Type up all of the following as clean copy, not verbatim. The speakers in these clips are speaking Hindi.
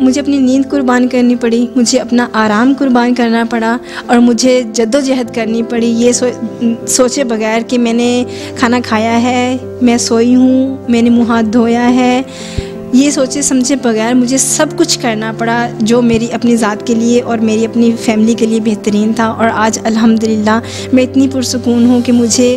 मुझे अपनी नींद कुर्बान करनी पड़ी, मुझे अपना आराम कुर्बान करना पड़ा और मुझे जद्दोजहद करनी पड़ी ये सोचे बगैर कि मैंने खाना खाया है, मैं सोई हूँ, मैंने मुँह हाथ धोया है, ये सोचे समझे बगैर मुझे सब कुछ करना पड़ा जो मेरी अपनी ज़ात के लिए और मेरी अपनी फैमिली के लिए बेहतरीन था। और आज अल्हम्दुलिल्लाह मैं इतनी पुरसुकून हूँ कि मुझे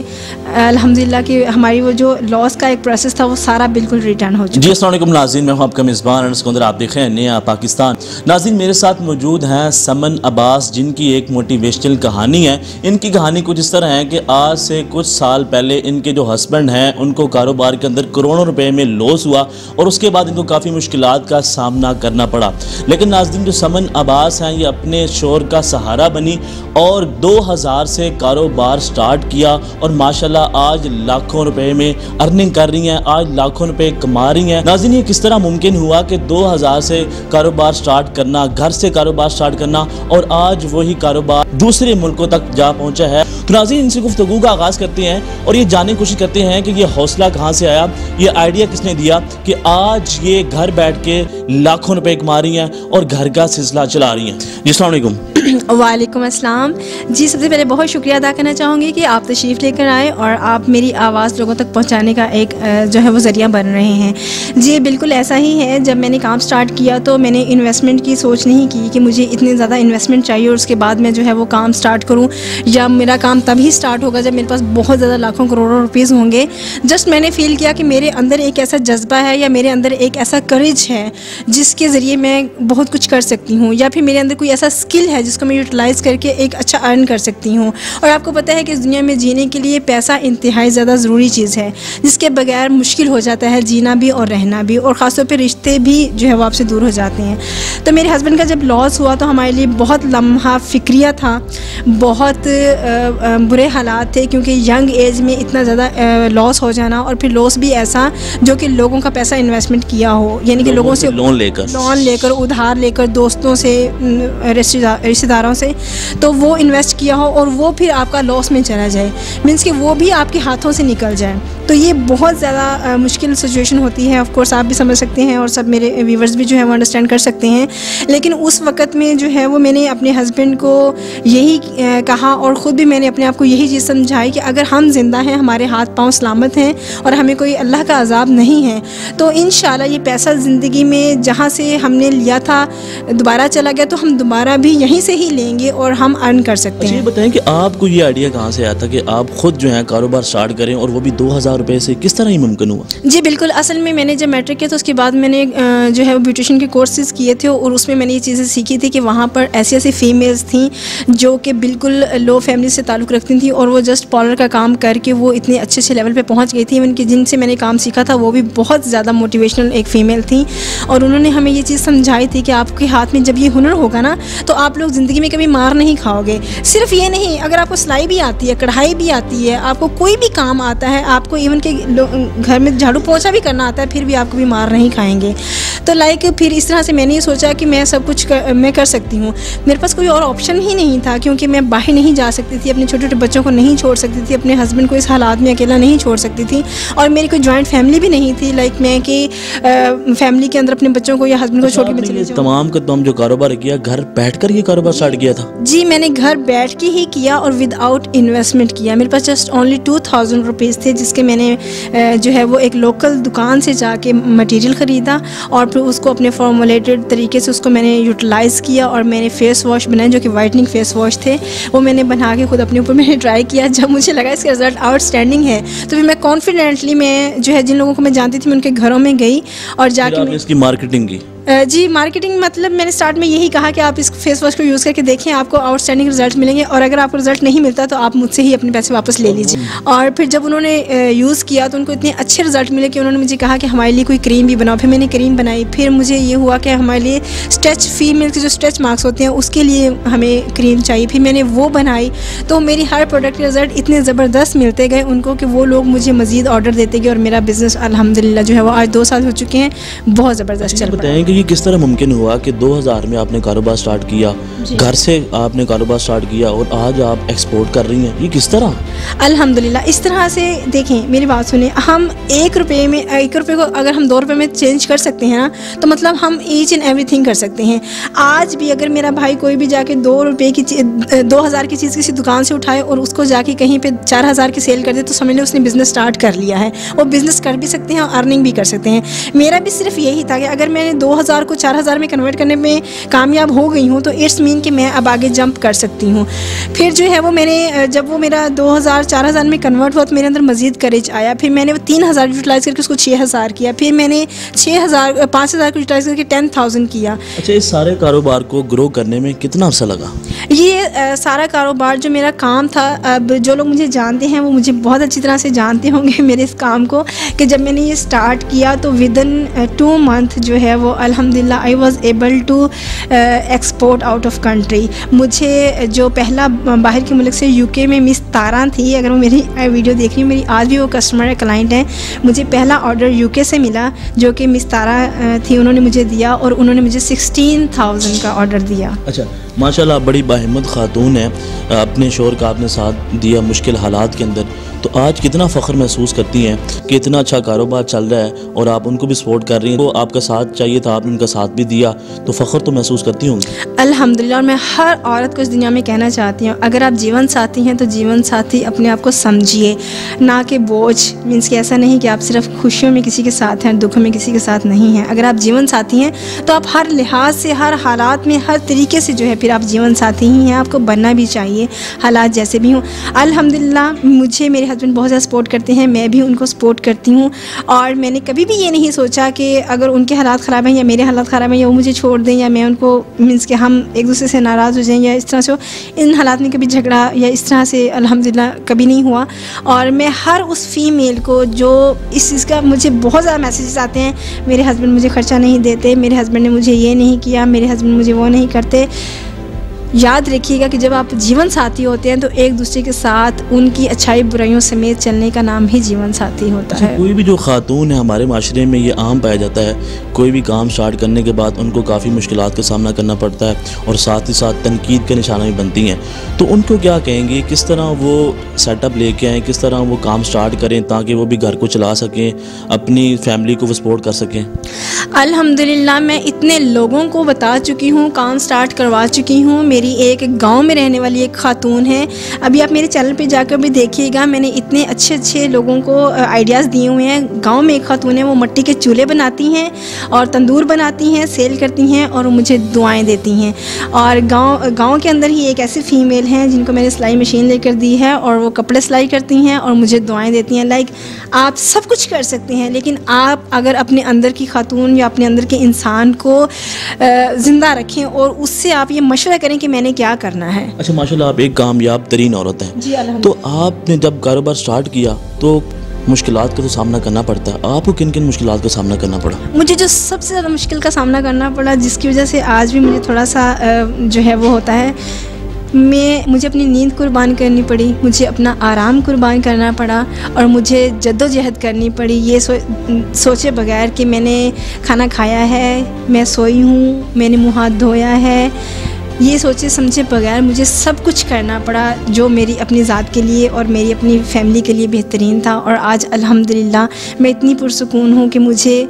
अल्हम्दुलिल्लाह कि हमारी वो जो लॉस का एक प्रोसेस था वो सारा बिल्कुल रिटर्न हो चुका। जी अस्सलाम वालेकुम नाज़रीन, मैं हूँ आपका मेज़बान अनस कुंदर, आप देख रहे हैं नया पाकिस्तान। नाज़रीन मेरे साथ मौजूद हैं समन अब्बास, जिनकी एक मोटिवेशनल कहानी है। इनकी कहानी कुछ इस तरह है कि आज से कुछ साल पहले इनके जो हस्बैंड हैं उनको कारोबार के अंदर करोड़ों रुपए में लॉस हुआ और उसके बाद इनको काफ़ी मुश्किलात का सामना करना पड़ा। लेकिन नाज़रीन जो समन अब्बास हैं ये अपने शोहर का सहारा बनी और 2000 से कारोबार स्टार्ट किया और माशाल्लाह आज लाखों रुपए में अर्निंग कर रही हैं, आज लाखों रुपए कमा रही हैं। नाज़रीन ये किस तरह मुमकिन हुआ कि 2000 से कारोबार स्टार्ट करना, घर से कारोबार स्टार्ट करना और आज वही कारोबार दूसरे मुल्कों तक जा पहुंचा है। तो नाज़रीन इनसे गुफ्तगू का आगाज़ करते हैं और ये जानने की कोशिश करते हैं कि ये हौसला कहाँ से आया, ये आइडिया किसने दिया कि आज ये घर बैठ के लाखों रुपए कमा रही हैं और घर का सिलसिला चला रही हैं। जी अस्सलाम वालेकुम। वालेकुम अस्सलाम। जी सबसे पहले बहुत शुक्रिया अदा करना चाहूँगी कि आप तशरीफ़ लेकर आए और आप मेरी आवाज़ लोगों तक पहुँचाने का एक जो है वो ज़रिया बन रहे हैं। जी बिल्कुल ऐसा ही है। जब मैंने काम स्टार्ट किया तो मैंने इन्वेस्टमेंट की सोच नहीं की कि मुझे इतनी ज़्यादा इन्वेस्टमेंट चाहिए और उसके बाद मैं जो है वो काम स्टार्ट करूँ, या मेरा काम तभी स्टार्ट होगा जब मेरे पास बहुत ज़्यादा लाखों करोड़ों रुपीज़ होंगे। जस्ट मैंने फ़ील किया कि मेरे अंदर एक ऐसा जज्बा है या मेरे अंदर एक ऐसा करेज है जिसके ज़रिए मैं बहुत कुछ कर सकती हूँ, या फिर मेरे अंदर कोई ऐसा स्किल है जिसको मैं यूटिलाइज़ करके एक अच्छा अर्न कर सकती हूँ। और आपको पता है कि इस दुनिया में जीने के लिए पैसा इंतहाई ज़्यादा ज़रूरी चीज़ है, जिसके बगैर मुश्किल हो जाता है जीना भी और रहना भी, और ख़ासतौर पे रिश्ते भी जो है वो आपसे दूर हो जाते हैं। तो मेरे हस्बैंड का जब लॉस हुआ तो हमारे लिए बहुत लम्हा फ़िक्रिया था, बहुत बुरे हालात थे, क्योंकि यंग एज में इतना ज़्यादा लॉस हो जाना और फिर लॉस भी ऐसा जो कि लोगों का पैसा इन्वेस्टमेंट किया हो, यानी कि लोगों से लोन लेकर उधार लेकर दोस्तों से रिश्तेदारों से, तो वो इन्वेस्ट किया हो और वो फिर आपका लॉस में चला जाए, मीन्स कि वो भी आपके हाथों से निकल जाए, तो ये बहुत ज़्यादा मुश्किल सिचुएशन होती है। ऑफ कोर्स आप भी समझ सकते हैं और सब मेरे व्यूवर्स भी जो है वो अंडरस्टैंड कर सकते हैं। लेकिन उस वक़्त में जो है वो मैंने अपने हस्बैंड को यही कहा और ख़ुद भी मैंने अपने आप को यही चीज़ समझाई कि अगर हम ज़िंदा हैं, हमारे हाथ पाँव सलामत हैं और हमें कोई अल्लाह का अज़ाब नहीं है, तो इंशाल्लाह ये पैसा ज़िंदगी में जहाँ से हमने लिया था दोबारा चला गया तो हम दोबारा भी यहीं से ही लेंगे और हम अर्न कर सकते हैं। ये बताएं कि आपको ये आइडिया कहाँ से आया था कि आप खुद जो है कारोबार स्टार्ट करें और वो भी 2000 रुपए से, किस तरह ही मुमकिन हुआ? जी बिल्कुल, असल में मैंने जब मैट्रिक किया तो उसके बाद मैंने जो है वो ब्यूटिशियन के कोर्सेज़ किए थे और उसमें मैंने ये चीज़ें सीखी थी कि वहाँ पर ऐसी ऐसी फ़ीमेल्स थी जो कि बिल्कुल लो फैमिली से ताल्लुक़ रखती थी और वो जस्ट पार्लर का काम करके वो इतने अच्छे अच्छे लेवल पे पहुँच गई थी। उनकी जिनसे मैंने काम सीखा था वो भी बहुत ज़्यादा मोटिवेशनल एक फ़ीमेल थी और उन्होंने हमें ये चीज़ समझाई थी कि आपके हाथ में जब ये हुनर होगा ना तो आप लोग ज़िंदगी में कभी मार नहीं खाओगे। सिर्फ ये नहीं, अगर आपको सिलाई भी आती है, कढ़ाई भी आती है, आपको कोई भी काम आता है, आपको इवन के घर में झाड़ू पोछा भी करना आता है, फिर भी आपको भी मार नहीं खाएंगे। तो लाइक फिर इस तरह से मैंने ये सोचा कि मैं सब कुछ मैं कर सकती हूँ। मेरे पास कोई और ऑप्शन ही नहीं था, क्योंकि मैं बाहर नहीं जा सकती थी, अपने छोटे छोटे बच्चों को नहीं छोड़ सकती थी, अपने हस्बैंड को इस हालात में अकेला नहीं छोड़ सकती थी, और मेरी कोई जॉइंट फैमिली भी नहीं थी लाइक मैं कि फैमिली के अंदर अपने बच्चों को या हस्बैंड को छोड़ के मैं चली जाऊँ। तमाम का तमाम जो कारोबार किया, घर बैठकर ये कारोबार स्टार्ट किया था? जी मैंने घर बैठ के ही किया और विदाउट इन्वेस्टमेंट किया। मेरे पास जस्ट ओनली 2000 रुपीज़ थे, जिसके मैंने जो है वो एक लोकल दुकान से जाके मटेरियल ख़रीदा और फिर उसको अपने फॉर्मुलेटेड तरीके से उसको मैंने यूटिलाइज़ किया और मैंने फ़ेस वॉश बनाए जो कि वाइटनिंग फ़ेस वॉश थे, वो मैंने बना के खुद अपने ऊपर मैंने ट्राई किया। जब मुझे लगा इसका रिज़ल्ट आउटस्टैंडिंग है तो फिर मैं कॉन्फिडेंटली मैं जो है जिन लोगों को मैं जानती थी मैं उनके घरों में गई और जाके इसकी मार्केटिंग की। जी मार्केटिंग मतलब मैंने स्टार्ट में यही कहा कि आप इस फेस वॉश को यूज़ करके देखें, आपको आउटस्टैंडिंग रिजल्ट मिलेंगे और अगर आपको रिजल्ट नहीं मिलता तो आप मुझसे ही अपने पैसे वापस ले लीजिए। और फिर जब उन्होंने यूज़ किया तो उनको इतने अच्छे रिजल्ट मिले कि उन्होंने मुझे कहा कि हमारे लिए कोई क्रीम भी बनाओ। फिर मैंने क्रीम बनाई। फिर मुझे ये हुआ कि हमारे लिए स्ट्रेच फीमेल के जो स्ट्रेच मार्क्स होते हैं उसके लिए हमें क्रीम चाहिए, फिर मैंने वो बनाई। तो मेरी हर प्रोडक्ट के रिजल्ट इतने ज़बरदस्त मिलते गए उनको कि वो लोग मुझे मज़ीद ऑर्डर देते गए और मेरा बिज़नेस अल्हम्दुलिल्लाह जो है वो आज 2 साल हो चुके हैं, बहुत ज़बरदस्त चल रहा है। बताएं कि ये किस तरह मुमकिन हुआ कि 2000 में आपने कारोबार स्टार्ट किया, घर से आपने कारोबार स्टार्ट किया और आज आप एक्सपोर्ट कर रही हैं, ये किस तरह? अल्हम्दुलिल्लाह। इस तरह से देखें, मेरी बात सुनिए, हम 1 रुपये में 1 रुपये को अगर हम 2 रुपये में चेंज कर सकते हैं ना, तो मतलब हम ईच एंड एवरीथिंग कर सकते हैं। आज भी अगर मेरा भाई कोई भी जाके 2 रुपये की 2000 की चीज़ किसी दुकान से उठाए और उसको जाके कहीं पे 4000 की सेल कर दे, तो समझ लो उसने बिज़नेस स्टार्ट कर लिया है। वो बिज़नेस कर भी सकते हैं और अर्निंग भी कर सकते हैं। मेरा भी सिर्फ यही था कि अगर मैंने 2000 को 4000 में कन्वर्ट करने में कामयाब हो गई हूँ, तो इट्स मीन कि मैं अब आगे जंप कर सकती हूँ। फिर जो है वो मैंने जब वो मेरा 2000-4000 में कन्वर्ट हुआ, तो मेरे अंदर मज़ीद करेज आया। फिर मैंने वो 3000 यूटिलाइज़ करके उसको 6000 किया। फिर मैंने 5000 को यूटिलाइज़ करके 10,000 किया। अच्छा, इस सारे कारोबार को ग्रो करने में कितना अर्सा लगा? ये सारा कारोबार जो मेरा काम था, अब जो लोग मुझे जानते हैं वो मुझे बहुत अच्छी तरह से जानते होंगे मेरे इस काम को, कि जब मैंने ये स्टार्ट किया तो विदिन 2 मंथ जो है वो अल्हम्दुलिल्लाह I was able to export out of country. मुझे जो पहला बाहर के मुल्क से यूके में मिस तारा थी, अगर वो मेरी वीडियो देख रही है, मेरी आज भी वो कस्टमर है, क्लाइंट है, मुझे पहला ऑर्डर यूके से मिला जो कि मिस तारा थी, उन्होंने मुझे दिया और उन्होंने मुझे 16,000 का ऑर्डर दिया। अच्छा, माशाल्लाह, बड़ी बाहिम्मत खातून है, अपने शोहर का आपने साथ दिया मुश्किल हालात के अंदर, तो आज कितना फ़ख्र महसूस करती हैं कि इतना अच्छा कारोबार चल रहा है और आप उनको भी सपोर्ट कर रही हैं। तो आपका साथ चाहिए था, आपने उनका साथ भी दिया, तो फ़ख्र तो महसूस करती होंगी? अल्हम्दुलिल्लाह। और मैं हर औरत को इस दुनिया में कहना चाहती हूँ, अगर आप जीवन साथी हैं तो जीवन साथी अपने आप को समझिए, ना कि बोझ। मीन्स कि ऐसा नहीं कि आप सिर्फ खुशियों में किसी के साथ हैं, दुखों में किसी के साथ नहीं हैं। अगर आप जीवन साथी हैं तो आप हर लिहाज से, हर हालात में, हर तरीके से जो है फिर आप जीवन साथी ही हैं। आपको बनना भी चाहिए, हालात जैसे भी हों। अल्हम्दुलिल्लाह, मुझे मेरे हस्बैंड बहुत ज़्यादा सपोर्ट करते हैं, मैं भी उनको सपोर्ट करती हूँ। और मैंने कभी भी ये नहीं सोचा कि अगर उनके हालात ख़राब हैं या मेरे हालात ख़राब हैं, या वो मुझे छोड़ दें या मैं उनको, मीन्स कि हम एक दूसरे से नाराज़ हो जाएं या इस तरह से। इन हालात में कभी झगड़ा या इस तरह से अल्हम्दुलिल्लाह कभी नहीं हुआ। और मैं हर उस फीमेल को जो इस चीज़ का, मुझे बहुत ज़्यादा मैसेजेस आते हैं, मेरे हस्बैंड मुझे ख़र्चा नहीं देते, मेरे हस्बैंड ने मुझे ये नहीं किया, मेरे हस्बैंड मुझे वो नहीं करते। याद रखिएगा कि जब आप जीवन साथी होते हैं तो एक दूसरे के साथ उनकी अच्छाई बुराइयों समेत चलने का नाम ही जीवन साथी होता है। कोई भी जो खातून है हमारे माशरे में, ये आम पाया जाता है, कोई भी काम स्टार्ट करने के बाद उनको काफ़ी मुश्किलात का सामना करना पड़ता है और साथ ही साथ तनकीद के निशाना भी बनती हैं। तो उनको क्या कहेंगे, किस तरह वो सेटअप लेके आएँ, किस तरह वो काम स्टार्ट करें ताकि वो भी घर को चला सकें, अपनी फैमिली को वो सपोर्ट कर सकें? अल्हम्दुलिल्लाह, मैं इतने लोगों को बता चुकी हूँ, काम स्टार्ट करवा चुकी हूँ। मेरी एक गांव में रहने वाली एक खातून है, अभी आप मेरे चैनल पे जाकर भी देखिएगा, मैंने इतने अच्छे अच्छे लोगों को आइडियाज़ दिए हुए हैं। गांव में एक खातून है, वो मिट्टी के चूल्हे बनाती हैं और तंदूर बनाती हैं, सेल करती हैं और मुझे दुआएं देती हैं। और गांव के अंदर ही एक ऐसी फ़ीमेल हैं जिनको मैंने सिलाई मशीन लेकर दी है और वो कपड़े सिलाई करती हैं और मुझे दुआएँ देती हैं। लाइक, आप सब कुछ कर सकते हैं, लेकिन आप अगर अपने अंदर की खातून या अपने अंदर के इंसान को ज़िंदा रखें और उससे आप ये मशवरा करें कि मैंने क्या करना है। अच्छा, माशाल्लाह, आप एक कामयाब तरीन औरत हैं जी। तो आपने जब कारोबार स्टार्ट किया तो मुश्किलात का तो सामना करना पड़ता है, आपको किन किन मुश्किलात का सामना करना पड़ा? मुझे जो सबसे ज़्यादा मुश्किल का सामना करना पड़ा, जिसकी वजह से आज भी मुझे थोड़ा सा जो है वो होता है, मुझे अपनी नींद कुर्बान करनी पड़ी, मुझे अपना आराम कुर्बान करना पड़ा और मुझे जद्दोजहद करनी पड़ी ये सोचे बगैर कि मैंने खाना खाया है, मैं सोई हूँ, मैंने मुँह हाथ धोया है, ये सोचे समझे बगैर मुझे सब कुछ करना पड़ा जो मेरी अपनी ज़ात के लिए और मेरी अपनी फैमिली के लिए बेहतरीन था। और आज अल्हम्दुलिल्लाह मैं इतनी पुरसुकून हूँ कि मुझे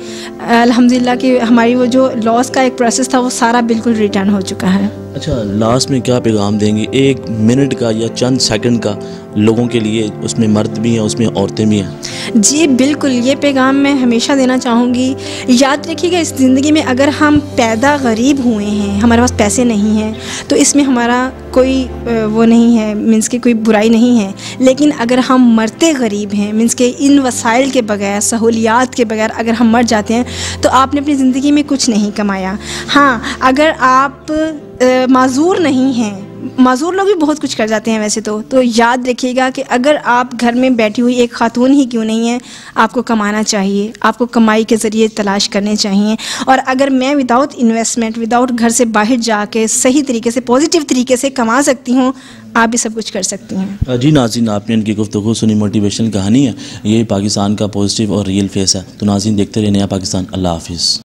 अल्हम्दुलिल्लाह कि हमारी वो जो लॉस का एक प्रोसेस था वो सारा बिल्कुल रिटर्न हो चुका है। अच्छा, लास्ट में क्या पैगाम देंगी, 1 मिनट का या चंद सेकंड का, लोगों के लिए? उसमें मर्द भी हैं, उसमें औरतें भी हैं। जी बिल्कुल, ये पैगाम मैं हमेशा देना चाहूँगी। याद रखिएगा, इस ज़िंदगी में अगर हम पैदा गरीब हुए हैं, हमारे पास पैसे नहीं हैं, तो इसमें हमारा कोई वो नहीं है, मीन्स कि कोई बुराई नहीं है। लेकिन अगर हम मरते गरीब हैं, मीन्स कि इन वसाइल के बगैर, सहूलियात के बगैर अगर हम मर जाते हैं, तो आपने अपनी ज़िंदगी में कुछ नहीं कमाया। हाँ, अगर आप माजूर नहीं हैं, माजूर लोग भी बहुत कुछ कर जाते हैं वैसे तो याद रखिएगा कि अगर आप घर में बैठी हुई एक खातून ही क्यों नहीं है, आपको कमाना चाहिए, आपको कमाई के ज़रिए तलाश करने चाहिए। और अगर मैं विदाउट इन्वेस्टमेंट, विदाउट घर से बाहर जाके सही तरीके से, पॉजिटिव तरीके से कमा सकती हूँ, आप भी सब कुछ कर सकती हैं। जी नाज़रीन, आपने इनकी गुफ्तगू सुनी, मोटिवेशनल कहानी है, ये पाकिस्तान का पॉजिटिव और रियल फेस है। तो नाज़रीन, देखते रहे नया पाकिस्तान। अल्लाह हाफिज़।